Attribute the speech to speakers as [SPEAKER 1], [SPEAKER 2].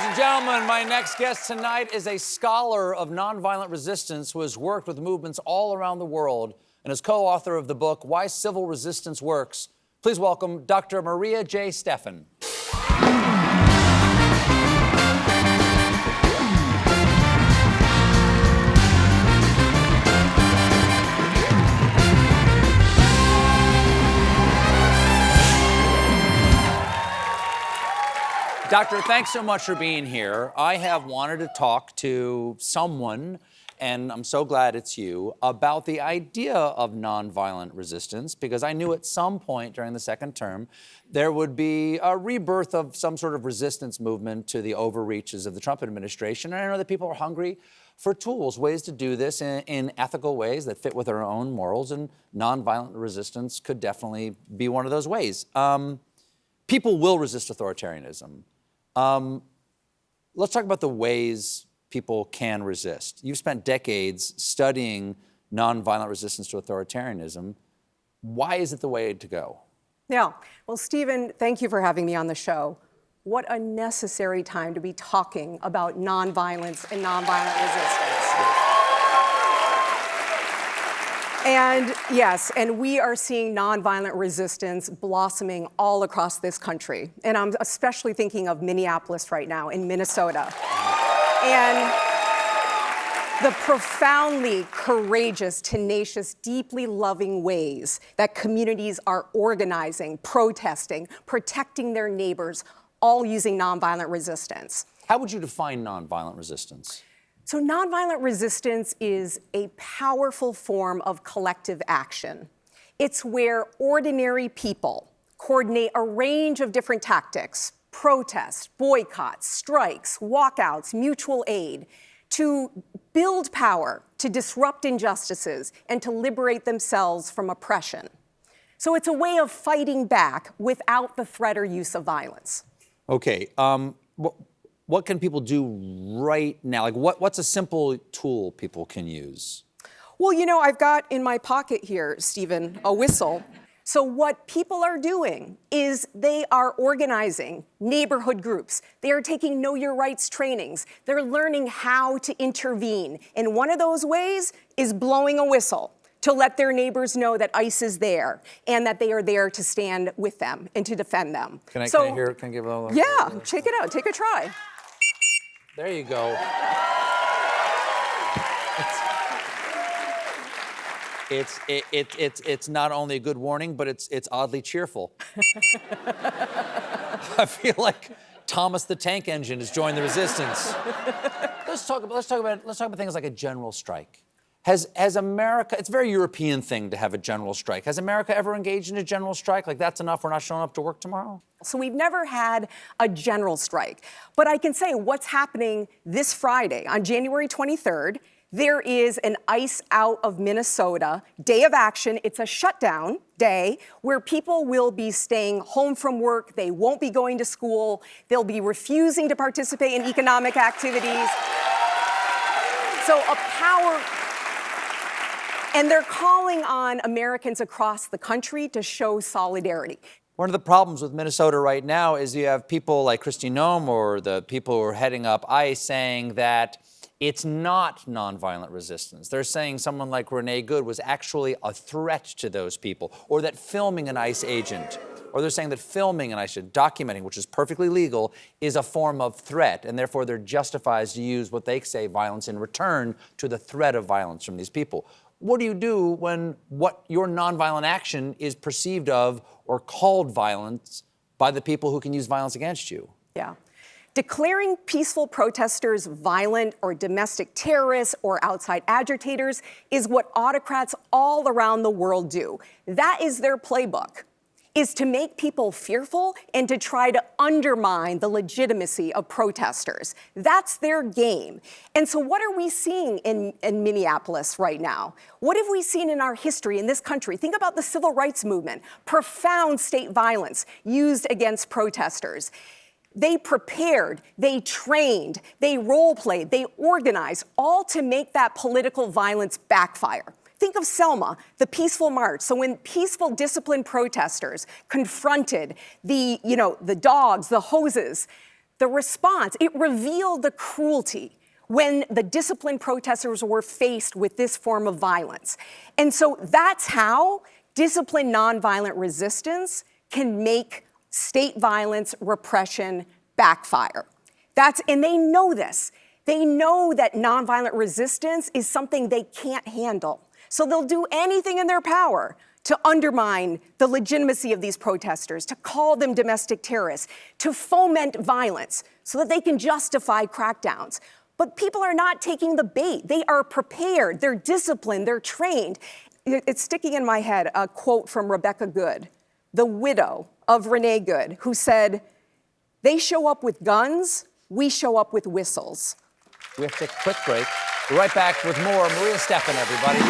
[SPEAKER 1] Ladies and gentlemen, my next guest tonight is a scholar of nonviolent resistance who has worked with movements all around the world and is co-author of the book, Why Civil Resistance Works. Please welcome Dr. Maria J. Stephan. Doctor, thanks so much for being here. I have wanted to talk to someone, and I'm so glad it's you, about the idea of nonviolent resistance, because I knew at some point during the second term there would be a rebirth of some sort of resistance movement to the overreaches of the Trump administration. And I know that people are hungry for tools, ways to do this in ethical ways that fit with our own morals, and nonviolent resistance could definitely be one of those ways. People will resist authoritarianism. Let's talk about the ways people can resist. You've spent decades studying nonviolent resistance to authoritarianism. Why is it the way to go?
[SPEAKER 2] Yeah. Well, Stephen, thank you for having me on the show. What a necessary time to be talking about nonviolence and nonviolent resistance. And yes, and we are seeing nonviolent resistance blossoming all across this country. And I'm especially thinking of Minneapolis right now, in Minnesota. And the profoundly courageous, tenacious, deeply loving ways that communities are organizing, protesting, protecting their neighbors, all using nonviolent resistance.
[SPEAKER 1] How would you define nonviolent resistance?
[SPEAKER 2] So nonviolent resistance is a powerful form of collective action. It's where ordinary people coordinate a range of different tactics: protests, boycotts, strikes, walkouts, mutual aid, to build power, to disrupt injustices, and to liberate themselves from oppression. So it's a way of fighting back without the threat or use of violence.
[SPEAKER 1] Okay, what can people do right now? Like, what's a simple tool people can use?
[SPEAKER 2] Well, you know, I've got in my pocket here, Stephen, a whistle. So what people are doing is they are organizing neighborhood groups. They are taking Know Your Rights trainings. They're learning how to intervene. And one of those ways is blowing a whistle to let their neighbors know that ICE is there and that they are there to stand with them and to defend them.
[SPEAKER 1] Can I hear it? Can I give it a little?
[SPEAKER 2] Yeah, check it out. Take a try.
[SPEAKER 1] There you go. It's not only a good warning, but it's oddly cheerful. I feel like Thomas the Tank Engine has joined the resistance. Let's talk about things like a general strike. Has America? It's a very European thing to have a general strike. Has America ever engaged in a general strike? Like, that's enough, we're not showing up to work tomorrow?
[SPEAKER 2] So we've never had a general strike. But I can say what's happening this Friday, on January 23rd, there is an ICE out of Minnesota day of action. It's a shutdown day where people will be staying home from work. They won't be going to school. They'll be refusing to participate in economic activities. So and they're calling on Americans across the country to show solidarity.
[SPEAKER 1] One of the problems with Minnesota right now is you have people like Kristi Noem or the people who are heading up ICE saying that it's not nonviolent resistance. They're saying someone like Renee Good was actually a threat to those people, or that filming an ICE agent, or they're saying that filming an ICE agent, documenting, which is perfectly legal, is a form of threat, and therefore they're justified to use what they say violence in return to the threat of violence from these people. What do you do when what your nonviolent action is perceived of or called violence by the people who can use violence against you?
[SPEAKER 2] Yeah. Declaring peaceful protesters violent or domestic terrorists or outside agitators is what autocrats all around the world do. That is their playbook, is to make people fearful and to try to undermine the legitimacy of protesters. That's their game. And so what are we seeing in Minneapolis right now? What have we seen in our history in this country? Think about the civil rights movement, profound state violence used against protesters. They prepared, they trained, they role-played, they organized, all to make that political violence backfire. Think of Selma, the peaceful march. So when peaceful, disciplined protesters confronted the dogs, the hoses, the response, it revealed the cruelty when the disciplined protesters were faced with this form of violence. And so that's how disciplined nonviolent resistance can make state violence repression backfire. And they know this. They know that nonviolent resistance is something they can't handle. So they'll do anything in their power to undermine the legitimacy of these protesters, to call them domestic terrorists, to foment violence so that they can justify crackdowns. But people are not taking the bait. They are prepared, they're disciplined, they're trained. It's sticking in my head a quote from Rebecca Good, the widow of Renee Good, who said, "They show up with guns, we show up with whistles."
[SPEAKER 1] We have to take a quick break. We're right back with more Maria Stephan, everybody.